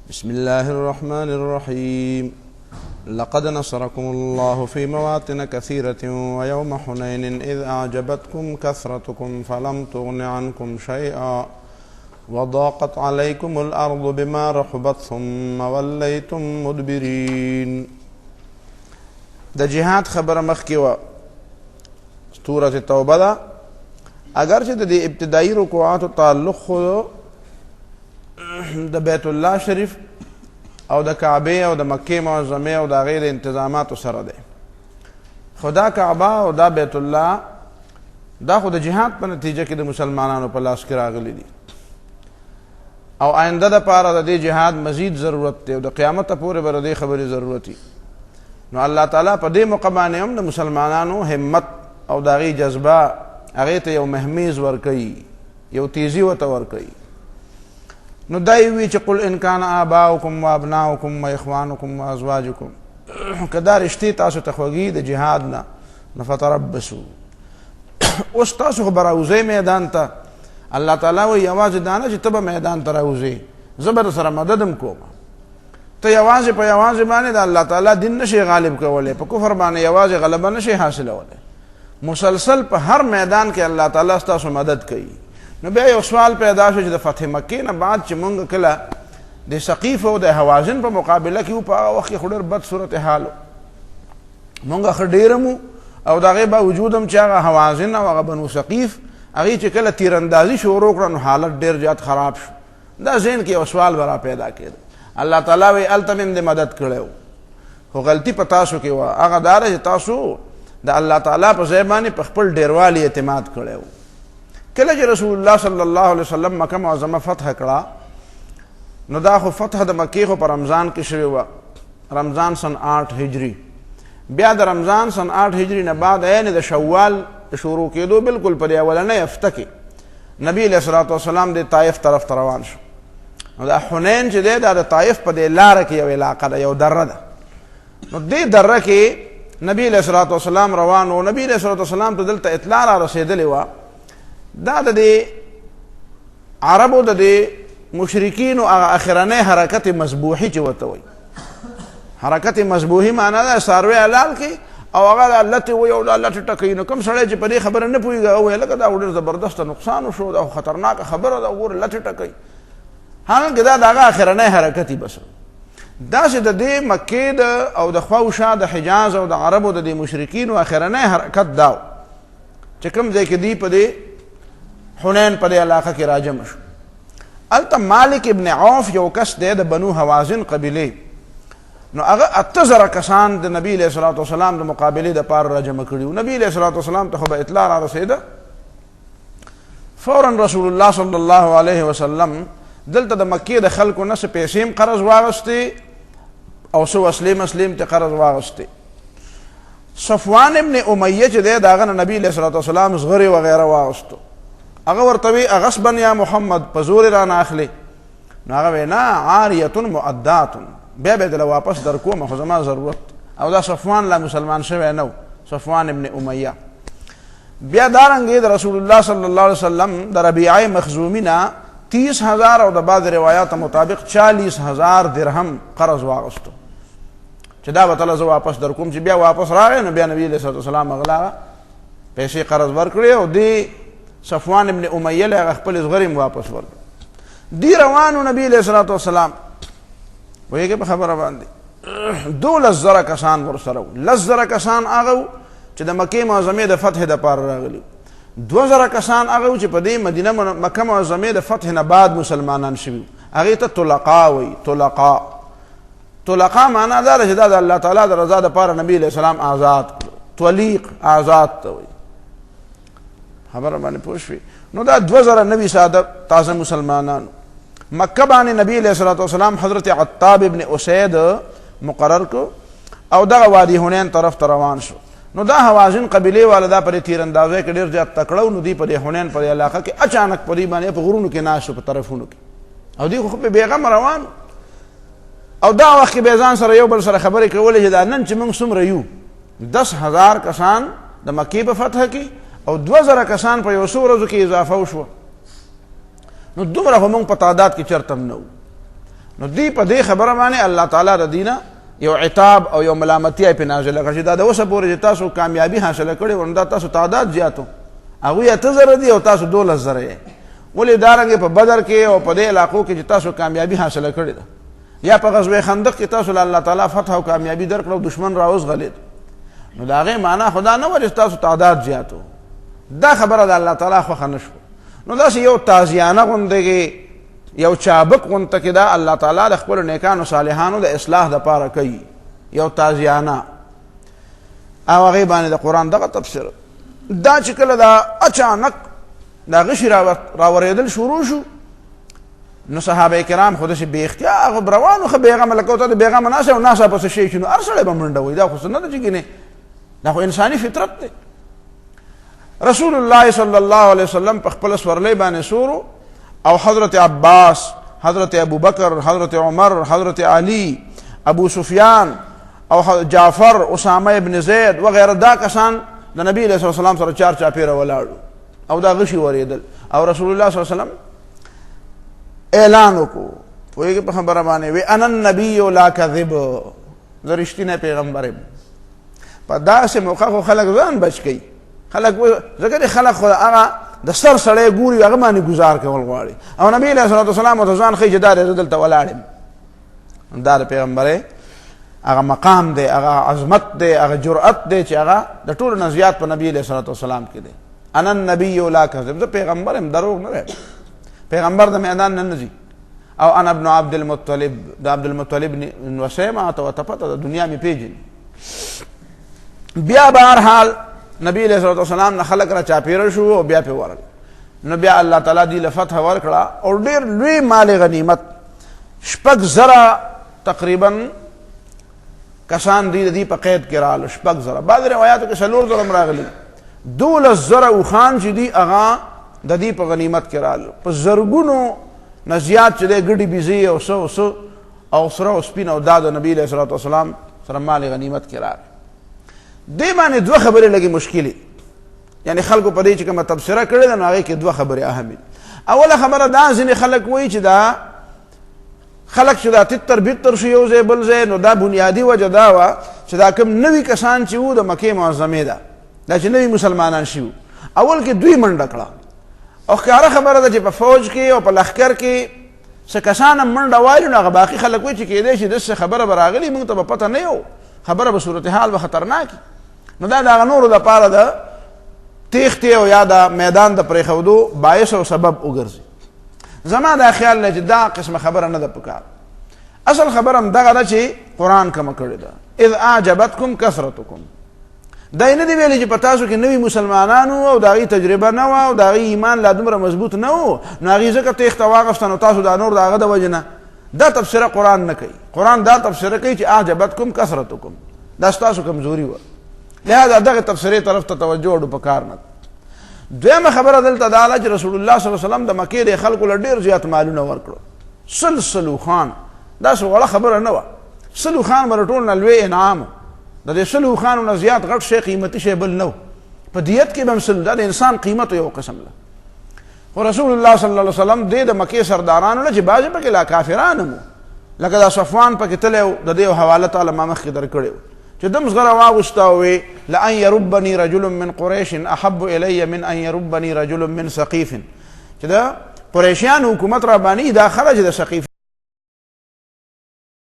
بسم الله الرحمن الرحيم لقد نصركم الله في مواطن كثيرة ويوم حنين إذ أعجبتكم كثرتكم فلم تغن عنكم شيئا وضاقت عليكم الأرض بما رحبت ثم وليتم مدبرين. د جهاد خبر مخکې وه سورة توبه ده، اگر چې د ابتدایي رکوعاتو تعلق خو د بیت الله شریف او د کعبه او د مکه معظمه او د غیر انتظاماتو سره ده. خدا کعبه او دا بیت الله دا خو د جهاد په نتیجه کې د مسلمانانو په لاس کې راغلي دي او آینده د پاره د جهاد مزید ضرورت دی او د قیامت پورې به د خبرې ضرورت دی. نو الله تعالی په دې موقع باندې هم د مسلمانانو همت او د غي جذبه هغه ته یو مهمیز ورکړي، یو تیزی ورته ورکړي. نو دای وی چې قل ان کان آباؤکم و ابناؤکم و اخوانکم و ازواجکم، کدا رشتي تاسو ته خوږي د جهاد نه نفتربصوا. اوس تاسو خبر اوځئ میدان ته. الله تعالی وی یوازې دانه چې تبه میدان ته راوځي، زبر سره مددم کوم. ته یوازې په یوازې باندې د الله تعالی دین نشي غالب کولای، په کفر باندې یوازې غلبه نشي حاصلولای. مسلسل په هر میدان کې الله تعالی ستاسو مدد کوي. نو بیا یو سوال پیدا شو چې د فتح مکې نه بعد چې مونږ کله د ثقیف او د حوازن په مقابله کې په هغه وخت کې خو ډېر بد صورتحال مونږ ښه ډېر او د هغې باوجود هم چې هغه حوازن او هغه بنو ثقیف هغې چې کله تیراندازي شروع کړه نو حالت ډېر زیات خراب شو. دا ذهن کې یو سوال به را پیدا کېده. الله تعالی وایي هلته مې هم د مدد کړی و، خو غلطي په تاسو کې وه. هغه دا ده چې تاسو د الله تعالی په ځای باندې په خپل ډېروالي اعتماد کړی و. کله چې رسول الله صلی الله علیه وسلم مکه معظمه فتح کړه نو دا خو فتح د مکې خو په رمضان کې شوې وه، رمضان سن 8 هجری. بیا د رمضان سن 8 هجری نه بعد یعنې د شوال شروع کېدو بالکل په دې اولنۍ هفته کې نبی علیه الصلاة والسلام د طایف طرف ته روان شو. نو دا حنین چې دی دا د طایف په دې لاره کې یو علاقه ده، یو دره ده. نو دې دره کې نبی علیه الصلاة والسلام روان و. نبی علیه الصلاة والسلام ته دلته اطلاع را رسېدلې وه دا د دې عربو د دې مشرکینو هغه اخرنۍ حرکت مذبوحي چې ورته وایي. حرکت مذبوحي معنا ده څاروی حلال کړي او هغه د لتې وایي او د لتې ټکوي. نو کوم سړی چې په دې خبره نه پوهېږي هغه وایي لکه دا ډېر زبردسته نقصان وشو، دا خطرناکه خبره ده، وګوره لتې ټکوي. حالانکې دا د هغه اخرنۍ حرکت بس داسې د دې مکې او د خوا و شا د حجاز او د عربو د دې مشرکینو اخرنۍ حرکت دا و چې کوم ځای کې دی په دې حنین په دې علاقه کې راجم شو. هلته مالک ابن عوف یو کس دی د بنو حوازن قبیلې، نو هغه 8000 کسان د نبی علیه الصلاة والسلام د مقابلې دپاره راجمع کړي وو. نبی علیه الصلاة والسلام ته خو به اطلاع را رسېده. فورا رسول الله صلی الله علیه وسلم دلته د مکې د خلکو نه څه پیسې هم قرض واغستې او څه وسلې مسلې هم ته قرض واغستې. صفوان ابن امیه چې دی د هغه نه نبي علیه الصلاة والسلام زغرې وغیره واغستو. هغه ورته وی اغصبا یا محمد په زور را نه اخلي. نو هغه وی نه عاریة مؤدات، بیا به دله واپس در کوم، خو زما ضرورت. او دا صفوان لا مسلمان شوی نه و، صفوان ابن امیه. بیا دارنګې د رسول الله صلی الله علیه وسلم د ربیعه مخزومی نه 30,000 او د بعض روایات مطابق 40,000 درهم قرض واغستو چې دا به تله زه واپس در کوم. چې بیا واپس راغی نو بیا نبي علیه الصلاة والسلام هغه پیسې قرض ورکړې او دی صفوان ابن امیه له خپل زغرې واپس ورکړ. دی روانو نبی علیه الصلاة والسلام وایي په خبره باندې 12,000 کسان ورسره وو. 10,000 کسان هغه چې د مکې معظمې د فتح دپاره راغلي، 2,000 کسان هغه چې په دې مدینه مکه معظمې د فتح نه بعد مسلمانان شوي، هغې ته طلقا وایي. طلقا معنا دا ده چې دا د الله تعالی د رضا دپاره نبي علیه السلام آزاد کړو. طلیق آزاد ته وایي. خبره باندې پوه شوې. نو دا 2,000 نوي ساده تازه مسلمانانو مکه باندې نبی علیه الصلاة والسلام حضرت عتاب ابن اسید مقرر کو او دغه وادي حنین طرف ته روان شو. نو دا حوازن قبیلې والا دا پرې تیراندازۍ کې ډېر زیات تکړه و. نو دوی په دې حنین په دې علاقه کې اچانک په دې باندې په غرونو کې ناست په طرفونو کې او دوی خو په بېغمه روان او دا وخت کې به ځان سره یو بل سره خبرې کولې چې دا نن چې موږ څومره یو 10,000 کسان د مکې په فتح کې او 2,000 کسان په یو څو ورځو کې اضافه وشوه. نو دومره خو موږ په تعداد کې چرته هم نه وو. نو دی په دې خبره باندې الله تعالی ردینا یو عتاب او یو ملامتیا په نازله کړي دا د اوسه پورې تاسو کامیابی حاصله کړي ورندا تاسو تعداد زیاتو هغه 8000 دي او تاسو 12000 یې ولې دارنګ په بدر کې او په دې علاقو کې چې تاسو کامیابی حاصله کړي ده یا په غزوه خندق کې تاسو الله تعالی فتح او کامیابی درکړو دشمن راوز غلید نو دا غي معنا خدا نه ورس تاسو تعداد زیاتو دا خبره د الله تعالی خو خنشو نو دا یو تازیانه غوندګي یو چابک غونته کې دا الله تعالی د خپل نیکانو صالحانو د اصلاح د پاره کوي یو تازیانه او هغه باندې د قران دغه تفسیر دا چې کله دا اچانک دا غشي راوریدل شروع شو نو صحابه کرام خود شي به اختیار روانو خو بیغه ملکو ته بیغه مناسه او ناسه پس شي شنو ارسله بمنډوي دا خو سنت چې ګینه دا خو انساني فطرت دی رسول الله صلی الله علیه وسلم په خپل سورلې باندې سورو او حضرت عباس حضرت ابو بکر حضرت عمر حضرت علی ابو سفیان او جعفر اسامه ابن زید وغیرہ دا کسان د نبی علیہ السلام سره چار چاپیره ولاړو او دا غشي وریدل او رسول الله صلی الله علیه وسلم اعلان وکړو وایي په خبره باندې وی ان النبی لا کذب زرشتینه پیغمبر په داسې موقع خو خلک ځان بچ کی خلک ځکه خلک خو هغه د سر سړی ګوري هغه باندې گزار کول غواړي او نبی علیہ السلام ته ځان خې جدار دلته ولاړم دا پیغمبر هغه مقام دی هغه عظمت دی هغه جرأت دی چې هغه د ټول نزیات په نبی علیہ السلام کې دی انا النبی لا کذب زه پیغمبرم دروغ نه پیغمبر د میدان نه نزي او انا ابن عبد المطلب د عبد المطلب وسیمه او تپته د دنیا می پیژن بیا بهر حال نبی علیہ السلام نه خلق را چاپیره شو او بیا په ورل نو بیا الله تعالی دی لفتح ورکړه او ډیر لوی مال غنیمت شپږ زره تقریبا کسان دی په قید کې رال شپږ زره بعض روایتو کې سلور زره راغلي 12 زره او خان چې دی اغا د دې په غنیمت کې رال په زرګونو نزیات چې د ګډي بيزي او سو او سره او سپین او داد نبی علیہ السلام سره مال غنیمت کې رال دې باندې دوه خبرې لګي مشکلي یعنی خلکو په دې چې کومه تبصره کړې ده نو هغه کې دوه خبرې اهمه اوله خبره دا ځینې خلک وایي چې دا خلق چې دا تتر بیتر شو یو ځای بل ځای نو دا بنیادی وجه دا وه چې دا کوم نوي کسان چې وو د مکې معظمې ده دا چې نوي مسلمانان شي اول کې دوی منډه کړه او ښکاره خبره ده چې په فوج کې او په لښکر کې څه کسان هم منډه وایي نو هغه باقي خلک وایي چې کېدای شي داسې خبره به راغلي موږ ته به پته نه یو خبره به صورتحال به خطرناکي نو دا د هغه نورو دپاره د تیښتې او یا د میدان د پرېښودو باعث او سبب وګرځي زما دا خیال نه چې دا قسمه خبره نه ده پکار اصل خبره هم دغه ده چې قرآن کومه کړې ده اذ اعجبتکم کثرتکم دا یې نه دی ویلي چې په تاسو کې نوي مسلمانانو او د هغې تجربه نه وه او د هغې ایمان لا دومره مضبوط نه و نو هغې ځکه تیښته واغسته نو تاسو دا نور د هغه د وجې نه دا تبصره قرآن نه کوي قرآن دا تبصره کوي چې اعجبتکم کثرتکم دا ستاسو کمزوري وه لهذا دغه تبصرې طرف ته توجه وړو پکار نه دویمه خبره دلته دا ده چې رسول الله صلی الله علیه وسلم د مکې د خلکو له ډېر زیات مالونه ورکړو سلو خان دا څه وړه خبره نه وه سلو خان به د ټول نه لوی انعام د دې سلو خانو نه زیات غټ شی قیمتي شی بل نه و په دیت کې به هم سل دا د انسان قیمت یو قسم ده خو رسول الله صلی الله علیه وسلم د مکې سردارانو نه چې بعضې پکې لا کافران هم لکه دا صفوان پکې تللی و د دې حواله تعالی ما مخکې درکړی و چې دم زغره واغوسته ووی لان یربني رجل من قریش احب الی من ان یربني رجل من ثقیف چې دا قریشیان حکومت را باندې دا خرج د ثقیف